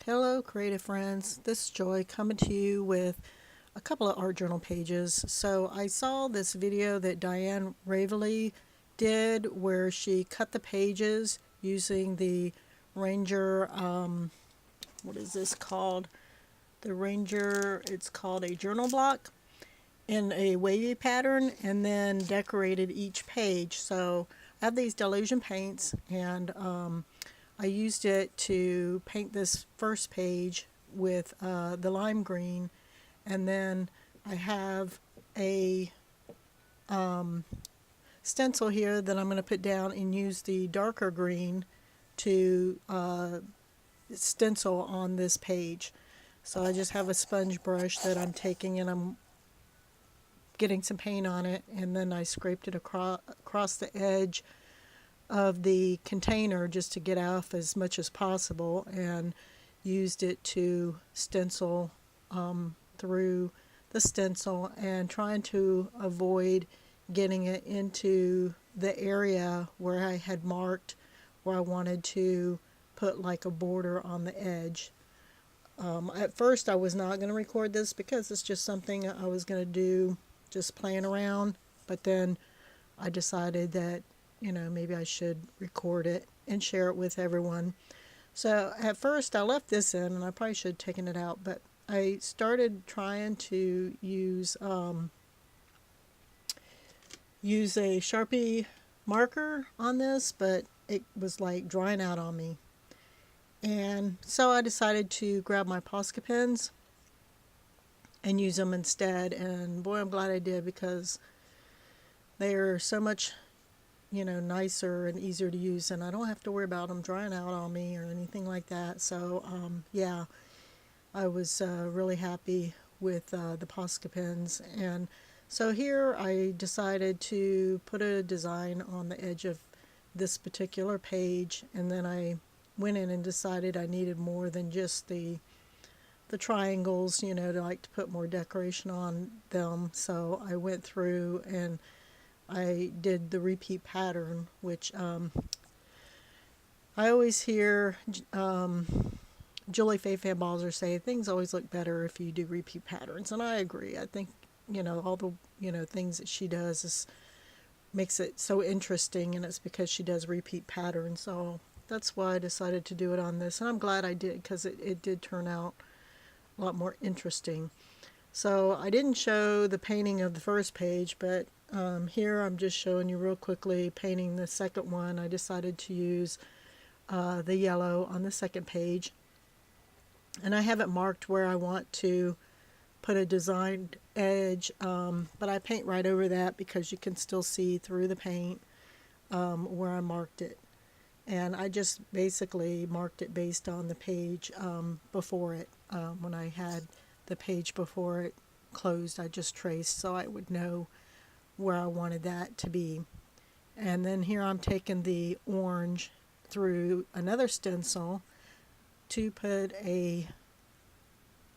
Hello creative friends, this is Joy coming to you with a couple of art journal pages. So I saw this video that Diane Raveley did where she cut the pages using the Ranger, what is this called? The Ranger, it's called a journal block in a wavy pattern, and then decorated each page. So I have these Dylusion paints, and I used it to paint this first page with the lime green, and then I have a stencil here that I'm going to put down and use the darker green to stencil on this page. So I just have a sponge brush that I'm taking and I'm getting some paint on it, and then I scraped it across the edge of the container just to get off as much as possible, and used it to stencil through the stencil, and trying to avoid getting it into the area where I had marked where I wanted to put like a border on the edge. At first I was not going to record this because it's just something I was going to do just playing around, but then I decided that maybe I should record it and share it with everyone. So at first I left this in, and I probably should have taken it out, but I started trying to use a Sharpie marker on this, but it was like drying out on me. And so I decided to grab my Posca pens and use them instead, and boy, I'm glad I did, because they are so much nicer and easier to use, and I don't have to worry about them drying out on me or anything like that. So yeah, I was really happy with the Posca pens. And so here I decided to put a design on the edge of this particular page, and then I went in and decided I needed more than just the triangles, to like to put more decoration on them. So I went through and I did the repeat pattern, which I always hear Julie Faye Fanbalzer say things always look better if you do repeat patterns, and I agree. I think all the things that she does makes it so interesting, and it's because she does repeat patterns. So that's why I decided to do it on this, and I'm glad I did, because it did turn out a lot more interesting. So I didn't show the painting of the first page, but here I'm just showing you real quickly painting the second one. I decided to use the yellow on the second page, and I have it marked where I want to put a designed edge, but I paint right over that because you can still see through the paint where I marked it. And I just basically marked it based on the page before it. When I had the page before it closed, I just traced so I would know where I wanted that to be. And then here I'm taking the orange through another stencil to put a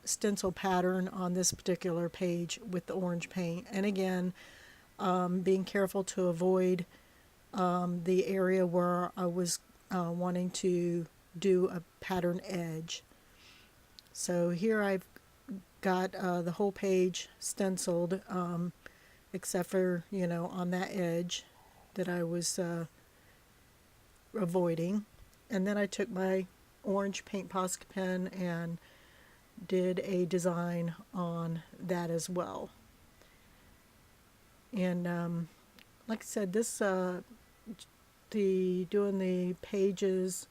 stencil pattern on this particular page with the orange paint. And again, being careful to avoid the area where I was wanting to do a pattern edge. So here I've got the whole page stenciled, except for on that edge that I was avoiding. And then I took my orange paint Posca pen and did a design on that as well. And like I said, this doing the pages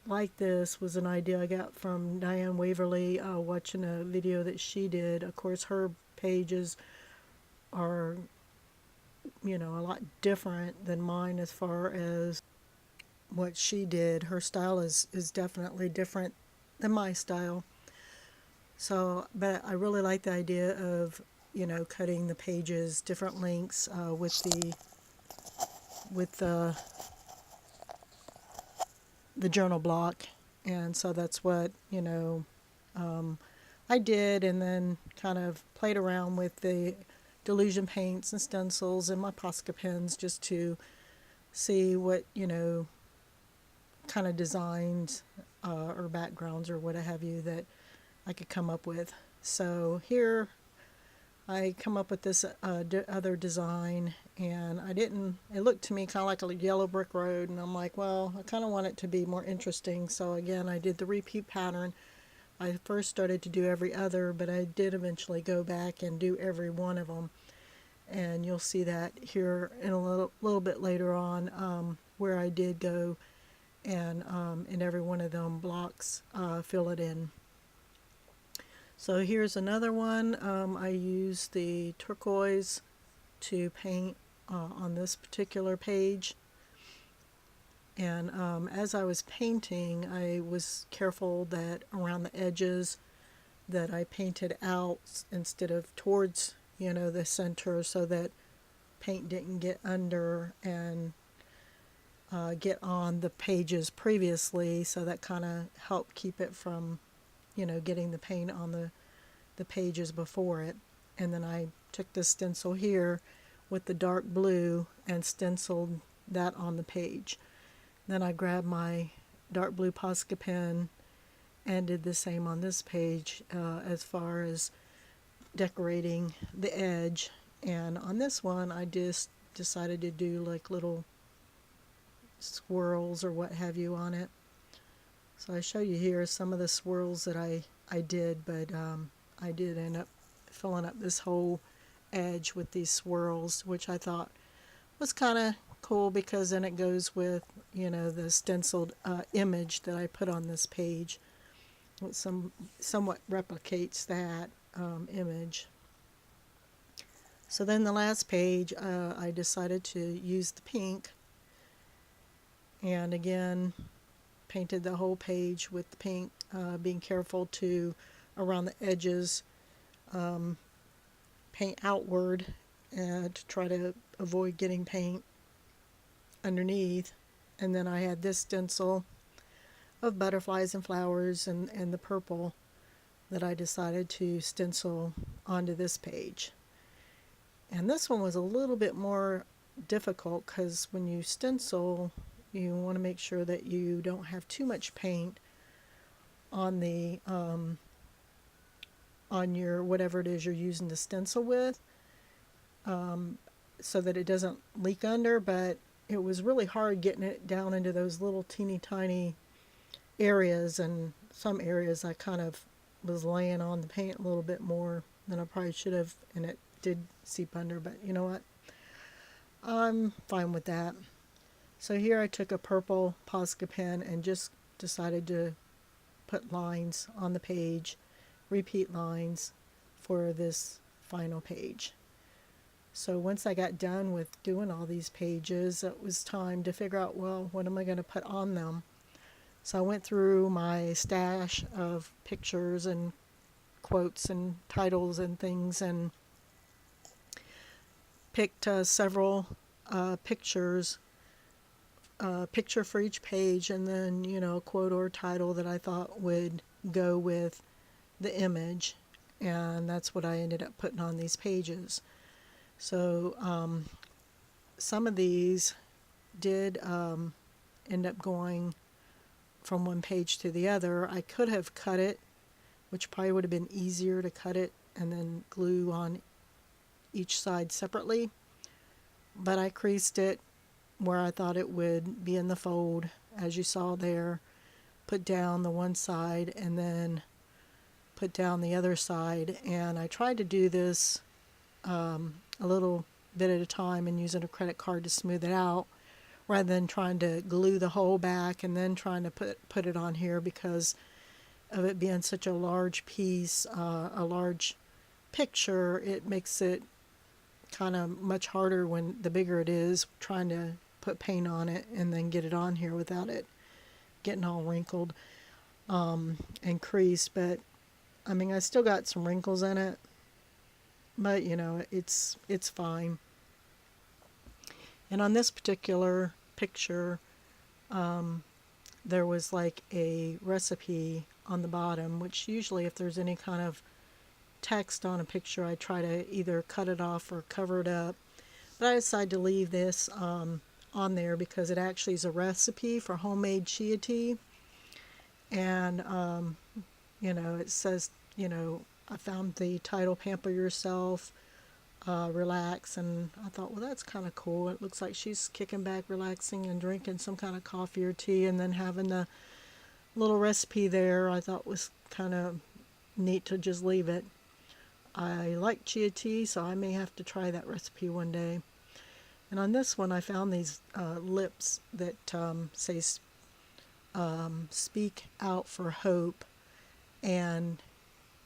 like this was an idea I got from Diane Waverly, watching a video that she did. Of course, her pages are a lot different than mine as far as what she did. Her style is definitely different than my style. So, but I really like the idea of cutting the pages different lengths with the journal block. And so that's what I did, and then kind of played around with the Dylusion paints and stencils and my Posca pens just to see what kind of designs or backgrounds or what have you that I could come up with. So here I come up with this other design, and it looked to me kind of like a yellow brick road, and I'm like, well, I kind of want it to be more interesting. So again, I did the repeat pattern. I first started to do every other, but I did eventually go back and do every one of them. And you'll see that here in a little bit later on, where I did go and in every one of them blocks fill it in. So here's another one. I used the turquoise to paint on this particular page. And as I was painting, I was careful that around the edges that I painted out instead of towards, the center, so that paint didn't get under and get on the pages previously. So that kind of helped keep it from, getting the paint on the pages before it. And then I took this stencil here with the dark blue and stenciled that on the page. Then I grabbed my dark blue Posca pen and did the same on this page as far as decorating the edge. And on this one, I just decided to do like little swirls or what have you on it. So I show you here some of the swirls that I did, but I did end up filling up this whole edge with these swirls, which I thought was kind of cool because then it goes with, the stenciled image that I put on this page. It somewhat replicates that image. So then the last page, I decided to use the pink, and again painted the whole page with the pink, being careful to around the edges paint outward to try to avoid getting paint underneath. And then I had this stencil of butterflies and flowers and the purple that I decided to stencil onto this page. And this one was a little bit more difficult because when you stencil, you want to make sure that you don't have too much paint on the on your whatever it is you're using to stencil with, so that it doesn't leak under. But it was really hard getting it down into those little teeny tiny areas, and some areas I kind of was laying on the paint a little bit more than I probably should have, and it did seep under, but you know what, I'm fine with that. So here I took a purple Posca pen and just decided to put lines on the page, repeat lines for this final page. So once I got done with doing all these pages, it was time to figure out, well, what am I going to put on them? So I went through my stash of pictures and quotes and titles and things and picked several pictures, picture for each page, and then, a quote or title that I thought would go with the image. And that's what I ended up putting on these pages. So some of these did end up going from one page to the other. I could have cut it, which probably would have been easier to cut it and then glue on each side separately, but I creased it where I thought it would be in the fold, as you saw there, put down the one side and then put down the other side. And I tried to do this a little bit at a time and using a credit card to smooth it out, rather than trying to glue the whole back and then trying to put it on here, because of it being such a large piece, a large picture. It makes it kind of much harder when the bigger it is, trying to put paint on it and then get it on here without it getting all wrinkled and creased. But I mean, I still got some wrinkles in it, but it's fine. And on this particular picture, there was like a recipe on the bottom, which usually if there's any kind of text on a picture, I try to either cut it off or cover it up. But I decided to leave this on there because it actually is a recipe for homemade chia tea. And, it says, I found the title Pamper Yourself, Relax. And I thought, well, that's kind of cool. It looks like she's kicking back, relaxing, and drinking some kind of coffee or tea, and then having the little recipe there I thought was kind of neat to just leave it. I like chia tea, so I may have to try that recipe one day. And on this one, I found these lips that say "Speak Out for Hope," and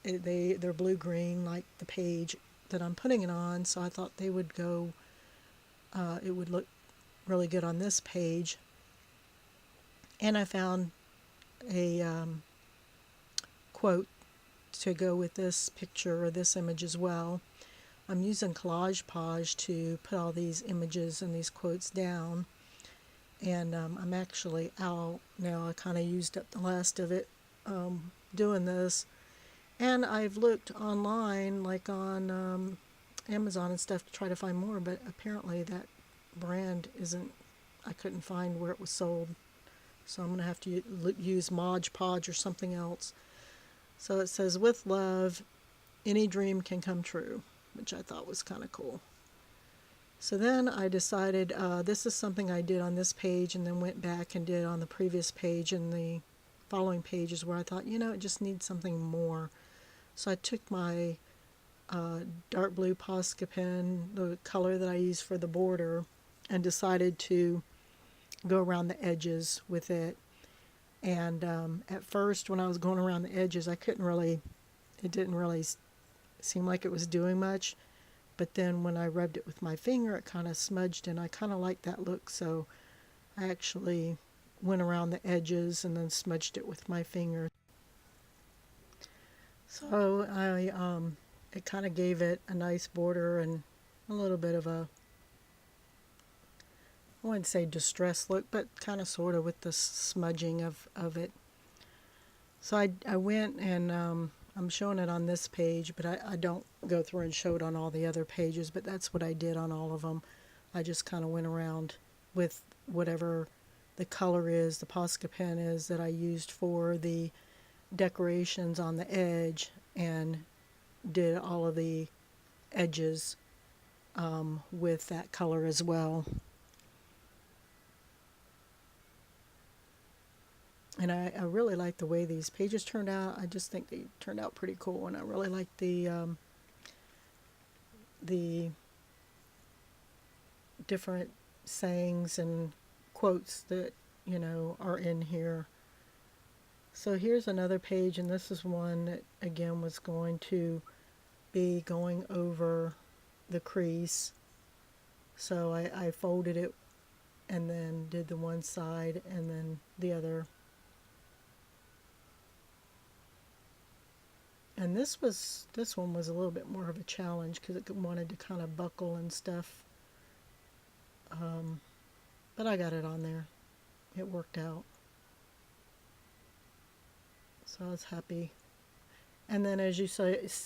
they're blue green like the page that I'm putting it on. So I thought they would go. It would look really good on this page. And I found a quote to go with this picture or this image as well. I'm using Collage to put all these images and these quotes down. And I'm actually out now. I kind of used up the last of it doing this. And I've looked online, like on Amazon and stuff, to try to find more, but apparently that brand isn't, I couldn't find where it was sold. So I'm going to have to use Mod Podge or something else. So it says, with love, any dream can come true, which I thought was kind of cool. So then I decided this is something I did on this page and then went back and did on the previous page and the following pages where I thought, it just needs something more. So I took my dark blue Posca pen, the color that I use for the border, and decided to go around the edges with it. And at first, when I was going around the edges, it didn't really seem like it was doing much. But then when I rubbed it with my finger, it kind of smudged, and I kind of liked that look. So I actually went around the edges and then smudged it with my finger. So it kind of gave it a nice border and a little bit of a, I wouldn't say distressed look, but kind of sort of with the smudging of it. So I went and I'm showing it on this page, but I don't go through and show it on all the other pages, but that's what I did on all of them. I just kind of went around with whatever the color is, the Posca pen is that I used for the decorations on the edge, and did all of the edges with that color as well. And I really like the way these pages turned out. I just think they turned out pretty cool, and I really like the different sayings and quotes that are in here. So here's another page, and this is one that again was going to be going over the crease. So I folded it and then did the one side and then the other. And this one was a little bit more of a challenge because it wanted to kind of buckle and stuff. But I got it on there. It worked out. So I was happy. And then as you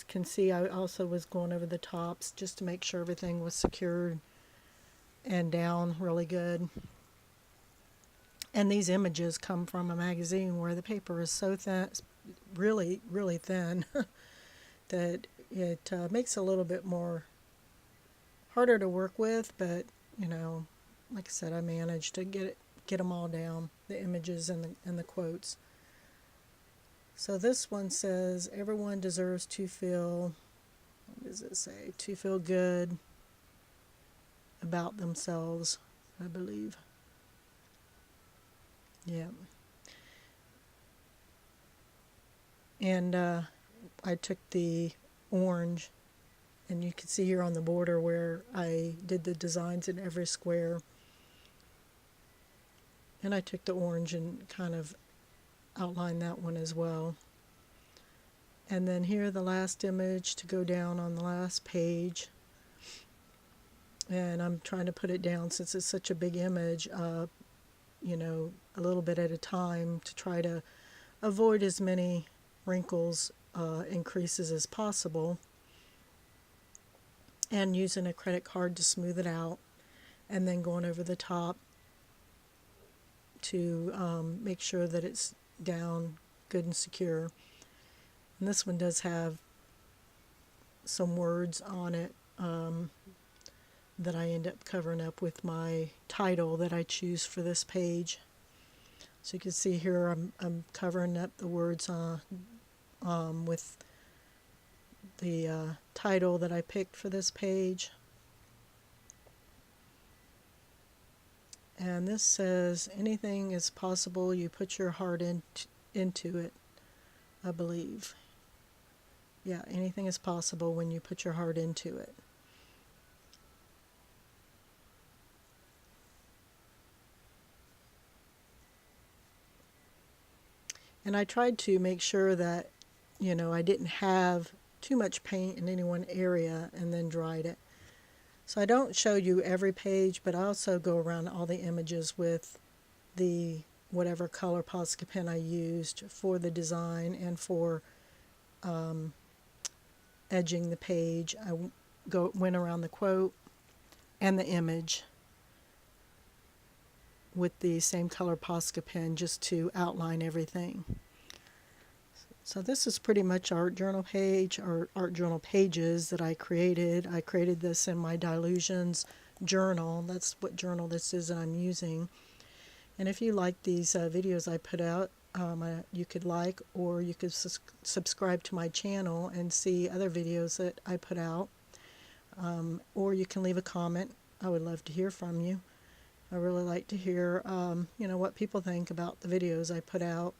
can see, I also was going over the tops just to make sure everything was secured and down really good. And these images come from a magazine where the paper is so thin, really, really thin, that it makes it a little bit more harder to work with. But like I said, I managed to get them all down, the images and the quotes. So this one says, everyone deserves to feel, what does it say? To feel good about themselves, I believe. Yeah. And I took the orange, and you can see here on the border where I did the designs in every square. And I took the orange and kind of outlined that one as well. And then here the last image to go down on the last page. And I'm trying to put it down since it's such a big image, a little bit at a time to try to avoid as many wrinkles and creases as possible. And using a credit card to smooth it out, and then going over the top to make sure that it's down good and secure. And this one does have some words on it that I end up covering up with my title that I choose for this page. So you can see here I'm covering up the words with the title that I picked for this page. And this says, anything is possible, you put your heart into it, I believe. Yeah, anything is possible when you put your heart into it. And I tried to make sure that, I didn't have too much paint in any one area and then dried it. So I don't show you every page, but I also go around all the images with the whatever color Posca pen I used for the design and for edging the page. I went around the quote and the image with the same color Posca pen just to outline everything. So this is pretty much our art journal page, or art journal pages that I created. I created this in my Dylusions journal. That's what journal this is that I'm using. And if you like these videos I put out, you could like, or you could subscribe to my channel and see other videos that I put out. Or you can leave a comment. I would love to hear from you. I really like to hear, what people think about the videos I put out.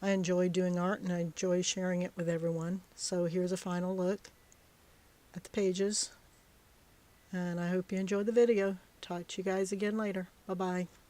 I enjoy doing art and I enjoy sharing it with everyone. So here's a final look at the pages. And I hope you enjoyed the video. Talk to you guys again later. Bye-bye.